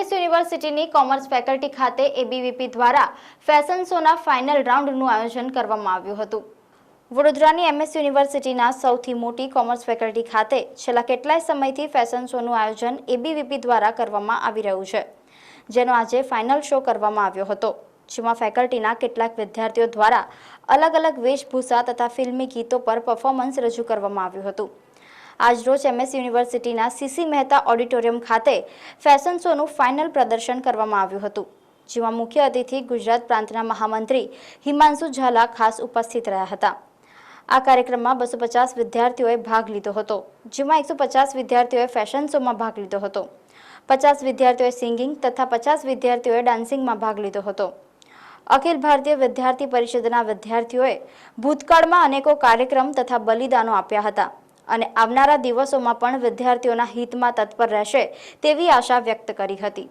MS યુનિવર્સિટીની commerce faculty ખાતે ABVP દ્વારા ફેશન શોના ફાઇનલ રાઉન્ડનું આયોજન કરવામાં આવ્યું હતું। વડોદરાની એમએસ યુનિવર્સિટીના સૌથી મોટી કોમર્સ ફેકલ્ટી ખાતે છેલ્લા કેટલાય સમયથી ફેશન શોનું આયોજન એબીવીપી દ્વારા કરવામાં આવી રહ્યું છે, જેનો આજે ફાઇનલ શો કરવામાં આવ્યો હતો, જેમાં ફેકલ્ટીના કેટલાક વિદ્યાર્થીઓ દ્વારા અલગ અલગ વેશભૂષા તથા ફિલ્મી ગીતો પર પરફોર્મન્સ રજૂ કરવામાં આવ્યું હતું। આજરોજ એમએસ યુનિવર્સિટીના સીસી મહેતા ઓડિટોરિયમ ખાતે ફેશન શોનું ફાઇનલ પ્રદર્શન કરવામાં આવ્યું હતું, જેમાં મુખ્ય અતિથિ ગુજરાત પ્રાંતના મહામંત્રી હિમાંશુ ઝાલા ખાસ ઉપસ્થિત રહ્યા હતા। આ કાર્યક્રમમાં 250 વિદ્યાર્થીઓએ ભાગ લીધો હતો, જેમાં 150 વિદ્યાર્થીઓએ ફેશન શોમાં ભાગ લીધો હતો, 50 વિદ્યાર્થીઓએ સિંગિંગ તથા 50 વિદ્યાર્થીઓએ ડાન્સિંગમાં ભાગ લીધો હતો। અખિલ ભારતીય વિદ્યાર્થી પરિષદના વિદ્યાર્થીઓએ ભૂતકાળમાં અનેકો કાર્યક્રમ તથા બલિદાનો આપ્યા હતા અને આવનારા દિવસોમાં પણ વિદ્યાર્થીઓના હિતમાં તત્પર રહેશે તેવી આશા વ્યક્ત કરી હતી।